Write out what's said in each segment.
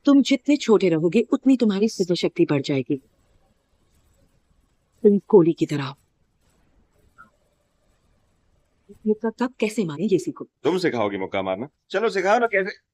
तुम जितने छोटे रहोगे उतनी तुम्हारी सृजन शक्ति बढ़ जाएगी। तुम कोली की तरह। तब कैसे मारे ये सीखो। तुम सिखाओगी मुक्का मारना? चलो सिखाओ ना कैसे।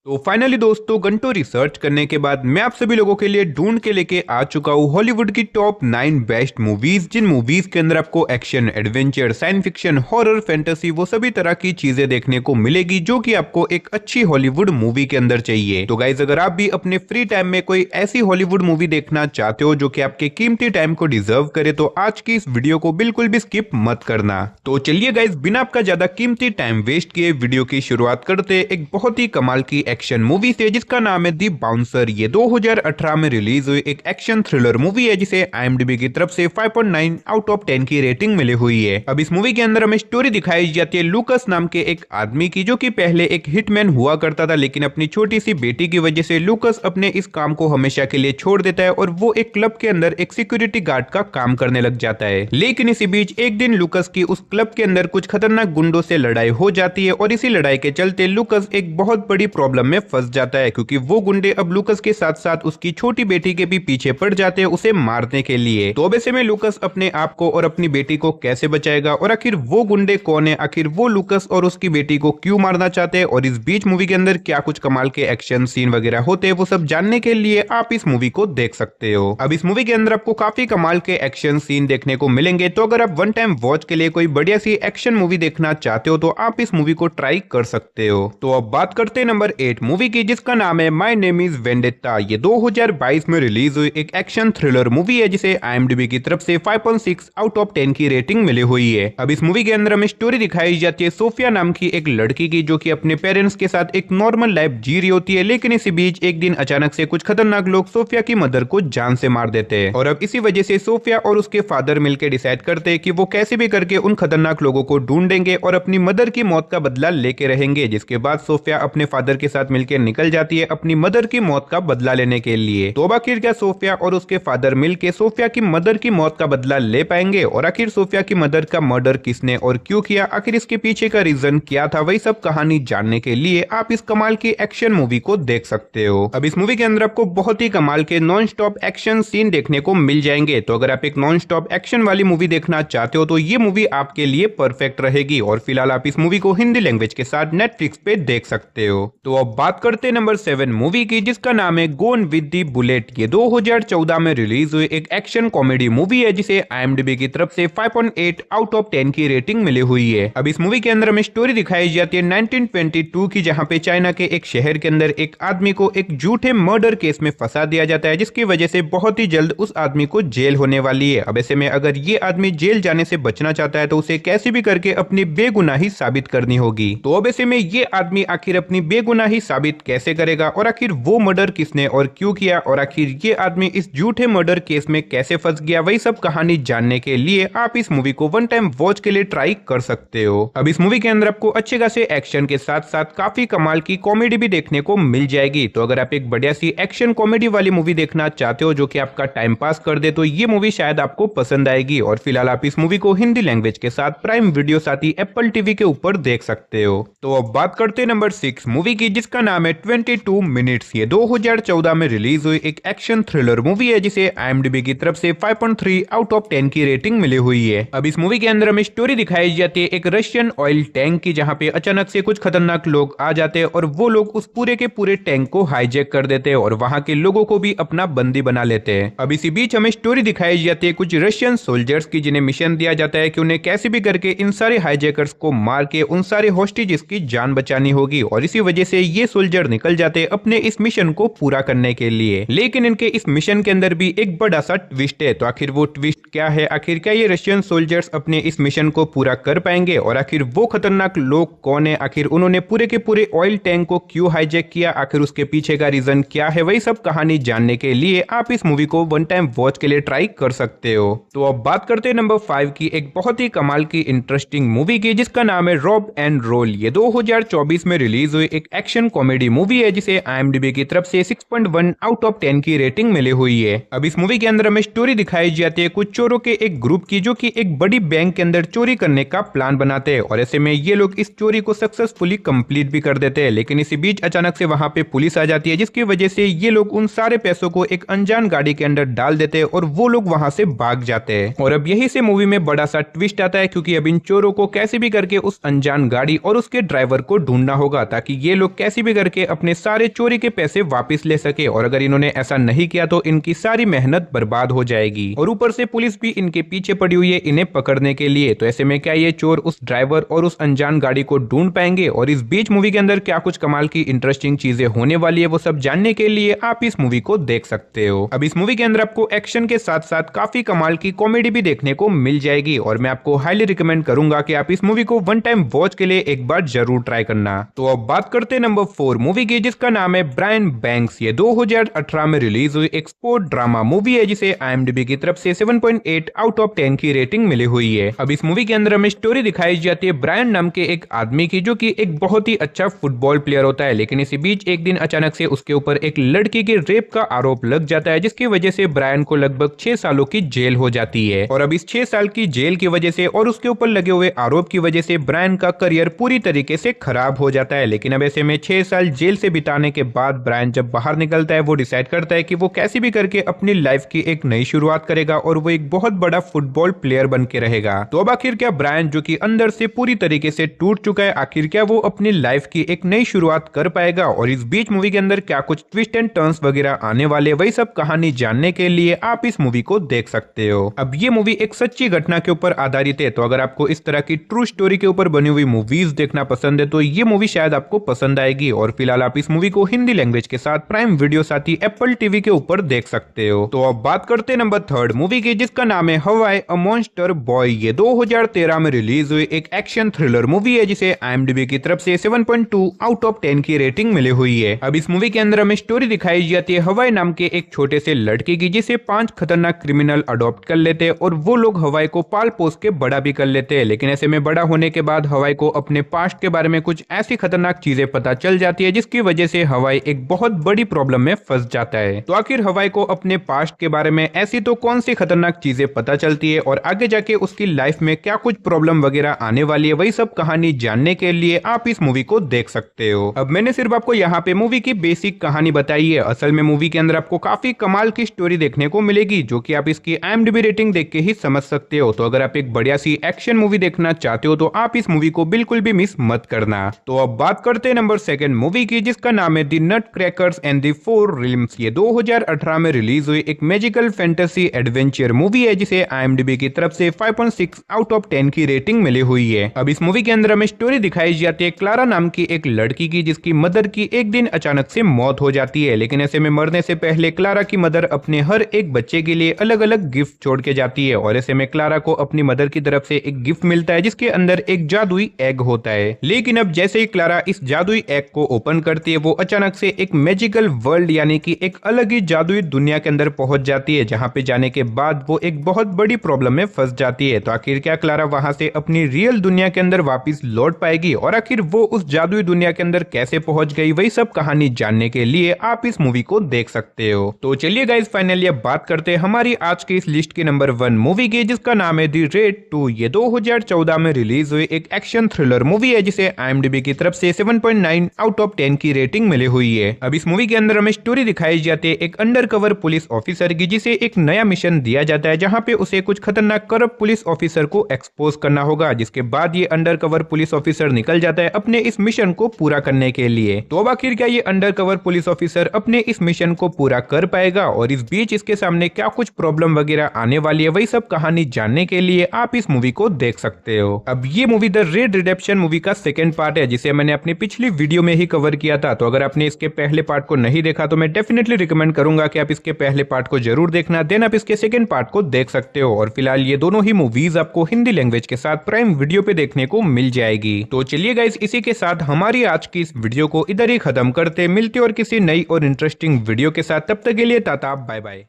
तो फाइनली दोस्तों घंटों रिसर्च करने के बाद मैं आप सभी लोगों के लिए ढूंढ के लेके आ चुका हूँ हॉलीवुड की टॉप 9 बेस्ट मूवीज, जिन मूवीज के अंदर आपको action, adventure, science fiction, horror, fantasy वो सभी तरह की चीजें देखने को मिलेगी जो कि आपको एक अच्छी हॉलीवुड मूवी के अंदर चाहिए। तो गाइज अगर आप भी अपने फ्री टाइम में कोई ऐसी हॉलीवुड मूवी देखना चाहते हो जो कि आपके कीमती टाइम को डिजर्व करे तो आज की इस वीडियो को बिल्कुल भी स्किप मत करना। तो चलिए गाइज बिना आपका ज्यादा कीमती टाइम वेस्ट किए वीडियो की शुरुआत करते एक बहुत ही कमाल की एक्शन मूवी से जिसका नाम है दी बाउंसर। ये 2018 में रिलीज हुई एक एक्शन थ्रिलर मूवी है जिसे IMDb की तरफ से 5.9 आउट ऑफ 10 की रेटिंग मिली हुई है। अब इस मूवी के अंदर हमें स्टोरी दिखाई जाती है लूकस नाम के एक आदमी की जो कि पहले एक हिटमैन हुआ करता था, लेकिन अपनी छोटी सी बेटी की वजह से लूकस अपने इस काम को हमेशा के लिए छोड़ देता है और वो एक क्लब के अंदर एक सिक्योरिटी गार्ड का काम करने लग जाता है। लेकिन इसी बीच एक दिन लूकस की उस क्लब के अंदर कुछ खतरनाक गुंडों से लड़ाई हो जाती है और इसी लड़ाई के चलते लूकस एक बहुत बड़ी प्रॉब्लम में फंस जाता है क्योंकि वो गुंडे अब लूकस के साथ साथ उसकी छोटी बेटी के भी पीछे पड़ जाते हैं उसे मारने के लिए। तो अब ऐसे में लूकस अपने आप को और अपनी बेटी को कैसे बचाएगा और आखिर वो गुंडे कौन है, आखिर वो लूकस और उसकी बेटी को क्यों मारना चाहते हैं और इस बीच मूवी के अंदर क्या कुछ कमाल के एक्शन सीन वगैरह होते हैं, वो सब जानने के लिए आप इस मूवी को देख सकते हो। अब इस मूवी के अंदर आपको काफी कमाल के एक्शन सीन देखने को मिलेंगे, तो अगर आप वन टाइम वॉच के लिए कोई बढ़िया सी एक्शन मूवी देखना चाहते हो तो आप इस मूवी को ट्राई कर सकते हो। तो अब बात करते हैं नंबर 8 मूवी की जिसका नाम है माय नेम इज वेंडेट्टा। ये 2022 में रिलीज हुई एक एक्शन थ्रिलर मूवी है जिसे IMDb की तरफ से 5.6 आउट ऑफ 10 की रेटिंग मिली हुई है। अब इस मूवी के अंदर हमें स्टोरी दिखाई जाती है सोफिया नाम की एक लड़की की जो कि अपने पेरेंट्स के साथ एक नॉर्मल लाइफ जी रही होती है, लेकिन इसी बीच एक दिन अचानक से कुछ खतरनाक लोग सोफिया की मदर को जान से मार देते हैं और अब इसी वजह से सोफिया और उसके फादर मिलकर डिसाइड करते हैं कि वो कैसे भी करके उन खतरनाक लोगों को ढूंढेंगे और अपनी मदर की मौत का बदला लेके रहेंगे। जिसके बाद सोफिया अपने फादर के साथ मिलकर निकल जाती है अपनी मदर की मौत का बदला लेने के लिए। तो अब आखिर क्या सोफिया और उसके फादर मिलके सोफिया की मदर की मौत का बदला ले पाएंगे और आखिर सोफिया की मदर का मर्डर किसने और क्यों किया, आखिर इसके पीछे का रीजन क्या था, वही सब कहानी जानने के लिए आप इस कमाल की एक्शन मूवी को देख सकते हो। अब इस मूवी के अंदर आपको बहुत ही कमाल के नॉन स्टॉप एक्शन सीन देखने को मिल जाएंगे, तो अगर आप एक नॉन स्टॉप एक्शन वाली मूवी देखना चाहते हो तो ये मूवी आपके लिए परफेक्ट रहेगी और फिलहाल आप इस मूवी को हिंदी लैंग्वेज के साथ नेटफ्लिक्स पे देख सकते हो। तो अब बात करते हैं नंबर 7 मूवी की जिसका नाम है गोन विद दी बुलेट। ये 2014 में रिलीज हुई एक एक्शन कॉमेडी मूवी है जिसे IMDb की तरफ से 5.8 आउट ऑफ 10 की रेटिंग मिली हुई है। अब इस मूवी के अंदर हमें स्टोरी दिखाई जाती है 1922 की, जहां पे चाइना के एक शहर के अंदर एक आदमी को एक झूठे मर्डर केस में फंसा दिया जाता है जिसकी वजह से बहुत ही जल्द उस आदमी को जेल होने वाली है। अब ऐसे में अगर ये आदमी जेल जाने से बचना चाहता है तो उसे कैसे भी करके अपनी बेगुनाही साबित करनी होगी। तो अब ऐसे में ये आदमी आखिर अपनी बेगुनाही साबित कैसे करेगा और आखिर वो मर्डर किसने और क्यों किया और आखिर ये आदमी इस झूठे मर्डर केस में कैसे फंस गया, वही सब कहानी जानने के लिए आप इस मूवी को वन टाइम वॉच के लिए ट्राई कर सकते हो। अब इस मूवी के अंदर आपको अच्छे खासे एक्शन के साथ साथ काफी कमाल की कॉमेडी भी देखने को मिल जाएगी। तो अगर आप एक बढ़िया सी एक्शन कॉमेडी वाली मूवी देखना चाहते हो जो कि आपका टाइम पास कर दे तो ये मूवी शायद आपको पसंद आएगी और फिलहाल आप इस मूवी को हिंदी लैंग्वेज के साथ प्राइम वीडियो साथ ही एप्पल टीवी के ऊपर देख सकते हो। तो अब बात करते हैं नंबर 6 मूवी की जिसका नाम है 22 मिनट्स। ये 2014 में रिलीज हुई एक एक्शन थ्रिलर मूवी है जिसे IMDb की तरफ से 5.3 आउट ऑफ 10 की रेटिंग मिली हुई है। अब इस मूवी के अंदर हमें स्टोरी दिखाई जाती है एक रशियन ऑयल टैंक की, जहां पे अचानक से कुछ खतरनाक लोग आ जाते हैं और वो लोग उस पूरे के पूरे टैंक को हाईजैक कर देते हैं और वहां के लोगों को भी अपना बंदी बना लेते हैं। अब इसी बीच हमें स्टोरी दिखाई जाती है कुछ रशियन सोल्जर्स की जिन्हें मिशन दिया जाता है कि उन्हें कैसे भी करके इन सारे हाईजैकर्स को मार के उन सारे हॉस्टेजेस की जान बचानी होगी और इसी वजह से ये सोल्जर निकल जाते हैं अपने इस मिशन को पूरा करने के लिए। लेकिन इनके इस मिशन के अंदर भी एक बड़ा सा ट्विस्ट है, तो आखिर वो ट्विस्ट क्या है, आखिर क्या ये रशियन सोल्जर्स अपने इस मिशन को पूरा कर पाएंगे और आखिर वो खतरनाक लोग कौन है, आखिर उन्होंने पूरे के पूरे ऑयल टैंक को क्यों हाईजैक किया, आखिर उसके पीछे का रीजन क्या है, वही सब कहानी जानने के लिए आप इस मूवी को वन टाइम वॉच के लिए ट्राई कर सकते हो। तो अब बात करते हैं नंबर 5 की एक बहुत ही कमाल की इंटरेस्टिंग मूवी की जिसका नाम है रॉब एंड रोल। ये 2024 में रिलीज हुई एक एक्शन एक्शन कॉमेडी मूवी है जिसे IMDb की तरफ से 6.1 आउट ऑफ 10 की रेटिंग मिली हुई है। अब इस मूवी के अंदर हमें स्टोरी दिखाई जाती है कुछ चोरों के एक ग्रुप की, जो कि एक बड़ी बैंक के अंदर चोरी करने का प्लान बनाते हैं और ऐसे में ये लोग इस चोरी को सक्सेसफुली कंप्लीट भी कर देते हैं। लेकिन इसी बीच अचानक से वहां पे पुलिस आ जाती है, जिसकी वजह से ये लोग उन सारे पैसों को एक अनजान गाड़ी के अंदर डाल देते हैं और वो लोग वहां से भाग जाते हैं। और अब यही से मूवी में बड़ा सा ट्विस्ट आता है, क्योंकि अब इन चोरों को कैसे भी करके उस अनजान गाड़ी और उसके ड्राइवर को ढूंढना होगा, ताकि ये लोग कैसे भी करके अपने सारे चोरी के पैसे वापस ले सके। और अगर इन्होंने ऐसा नहीं किया तो इनकी सारी मेहनत बर्बाद हो जाएगी। और ऊपर से पुलिस भी इनके पीछे पड़ी हुई है इन्हें पकड़ने के लिए। तो ऐसे में क्या ये चोर उस ड्राइवर और उस अनजान गाड़ी को ढूंढ पाएंगे? और इस बीच मूवी के अंदर क्या कुछ कमाल की इंटरेस्टिंग चीजें होने वाली है, वो सब जानने के लिए आप इस मूवी को देख सकते हो। अब इस मूवी के अंदर आपको एक्शन के साथ साथ काफी कमाल की कॉमेडी भी देखने को मिल जाएगी और मैं आपको हाईली रिकमेंड करूंगा कि आप इस मूवी को वन टाइम वॉच के लिए एक बार जरूर ट्राई करना। तो अब बात करते हैं नंबर 4 मूवी की, जिसका नाम है ब्रायन बैंक्स। ये 2018 में रिलीज हुई एक स्पोर्ट ड्रामा मूवी है जिसे IMDb की तरफ से 7.8 आउट ऑफ 10 की रेटिंग मिली हुई है। अब इस मूवी के अंदर हमें स्टोरी दिखाई जाती है ब्रायन नाम के एक आदमी की, जो कि एक बहुत ही अच्छा फुटबॉल प्लेयर होता है। लेकिन इसी बीच एक दिन अचानक से उसके ऊपर एक लड़की के रेप का आरोप लग जाता है, जिसकी वजह से ब्रायन को लगभग 6 सालों की जेल हो जाती है। और अब इस 6 साल की जेल की वजह से और उसके ऊपर लगे हुए आरोप की वजह से ब्रायन का करियर पूरी तरीके से खराब हो जाता है। लेकिन अब ऐसे में 6 साल जेल से बिताने के बाद ब्रायन जब बाहर निकलता है, वो डिसाइड करता है कि वो कैसे भी करके अपनी लाइफ की एक नई शुरुआत करेगा और वो एक बहुत बड़ा फुटबॉल प्लेयर बन के रहेगा। तो अब आखिर क्या ब्रायन, जो कि अंदर से पूरी तरीके से टूट चुका है, आखिर क्या वो अपनी लाइफ की एक नई शुरुआत कर पाएगा? और इस बीच मूवी के अंदर क्या कुछ ट्विस्ट एंड टर्न्स वगैरह आने वाले, वही सब कहानी जानने के लिए आप इस मूवी को देख सकते हो। अब ये मूवी एक सच्ची घटना के ऊपर आधारित है, तो अगर आपको इस तरह की ट्रू स्टोरी के ऊपर बनी हुई मूवीज देखना पसंद है तो ये मूवी शायद आपको पसंद आएगी। और फिलहाल आप इस मूवी को हिंदी लैंग्वेज के साथ प्राइम वीडियो साथ ही एप्पल टीवी के ऊपर देख सकते हो। तो अब बात करते हैं नंबर 3 मूवी की, जिसका नाम है हवाई अ मॉन्स्टर बॉय। ये 2013 में रिलीज हुई एक एक्शन थ्रिलर मूवी है जिसे IMDb की तरफ से 7.2 आउट ऑफ 10 की रेटिंग मिली हुई है। अब इस मूवी के अंदर हमें स्टोरी दिखाई जाती है हवाई नाम के एक छोटे से लड़के की, जिसे 5 खतरनाक क्रिमिनल अडॉप्ट कर लेते हैं और वो लोग हवाई को पाल पोस के बड़ा भी कर लेते हैं। लेकिन ऐसे में बड़ा होने के बाद हवाई को अपने पास्ट के बारे में कुछ ऐसी खतरनाक चीजें पता चल जाती है, जिसकी वजह से हवाई एक बहुत बड़ी प्रॉब्लम में फंस जाता है। तो आखिर हवाई को अपने पास्ट के बारे में ऐसी तो कौन सी खतरनाक चीजें पता चलती है और आगे जाके उसकी लाइफ में क्या कुछ प्रॉब्लम वगैरह आने वाली है, वही सब कहानी जानने के लिए आप इस मूवी को देख सकते हो। अब मैंने सिर्फ आपको यहाँ पे मूवी की बेसिक कहानी बताई है। असल में मूवी के अंदर आपको काफी कमाल की स्टोरी देखने को मिलेगी, जो कि आप इसकी IMDb रेटिंग देख के ही समझ सकते हो। तो अगर आप एक बढ़िया सी एक्शन मूवी देखना चाहते हो तो आप इस मूवी को बिल्कुल भी मिस मत करना। तो अब बात करते हैं नंबर 2 मूवी की, जिसका नाम है the nutcrackers and the 4 realms. ये 2018 में रिलीज हुई एक मैजिकल फैंटेसी एडवेंचर मूवी है जिसे IMDb की तरफ से 5.6 आउट ऑफ 10 की रेटिंग मिली हुई है। अब इस मूवी के अंदर हमें स्टोरी दिखाई जाती है क्लारा नाम की एक लड़की की, जिसकी मदर की एक दिन अचानक से मौत हो जाती है। लेकिन ऐसे में मरने से पहले क्लारा की मदर अपने हर एक बच्चे के लिए अलग अलग गिफ्ट छोड़ के जाती है। और ऐसे में क्लारा को अपनी मदर की तरफ से एक गिफ्ट मिलता है, जिसके अंदर एक जादुई एग होता है। लेकिन अब जैसे ही क्लारा इस जादुई एग को ओपन करती है, वो अचानक से एक मैजिकल वर्ल्ड यानी कि एक अलग ही जादुई दुनिया के अंदर पहुंच जाती है, जहां पे जाने के बाद वो एक बहुत बड़ी प्रॉब्लम में फंस जाती है। तो आखिर क्या क्लारा वहां से अपनी रियल दुनिया के अंदर वापस लौट पाएगी और आखिर वो उस जादुई दुनिया के अंदर कैसे पहुंच गई, वही सब कहानी जानने के लिए आप इस मूवी को देख सकते हो। तो चलिए गाइस, फाइनली अब बात करते हैं हमारी आज की इस लिस्ट की नंबर 1 मूवी की, जिसका नाम है द रेड 2। ये 2014 में रिलीज हुई एक एक्शन थ्रिलर मूवी है जिसे IMDb की तरफ से 7.9 आउट ऑफ 10 की रेटिंग मिली हुई है। अब इस मूवी के अंदर हमें स्टोरी दिखाई जाती है एक अंडरकवर पुलिस ऑफिसर की, जिसे एक नया मिशन दिया जाता है, जहां पे उसे कुछ खतरनाक करप्ट पुलिस ऑफिसर को एक्सपोज करना होगा, जिसके बाद ये अंडरकवर पुलिस ऑफिसर निकल जाता है अपने इस मिशन को पूरा करने के लिए। तो अब आखिर क्या ये अंडरकवर पुलिस ऑफिसर अपने इस मिशन को पूरा कर पाएगा और इस बीच इसके सामने क्या कुछ प्रॉब्लम वगैरह आने वाली है, वही सब कहानी जानने के लिए आप इस मूवी को देख सकते हो। अब ये movie the red redemption movie का सेकंड पार्ट है, जिसे मैंने अपनी पिछली वीडियो में ही कवर किया था। तो अगर आपने इसके पहले पार्ट को नहीं देखा तो मैं डेफिनेटली रिकमेंड करूंगा कि आप इसके पहले पार्ट को जरूर देखना, देन आप इसके सेकंड पार्ट को देख सकते हो। और फिलहाल ये दोनों ही मूवीज आपको हिंदी लैंग्वेज के साथ प्राइम वीडियो पे देखने को मिल जाएगी। तो चलिए गाइस, इसी के साथ हमारी आज की इस वीडियो को इधर ही खत्म करते, मिलते और किसी नई और इंटरेस्टिंग वीडियो के साथ। तब तक के लिए टाटा बाय बाय।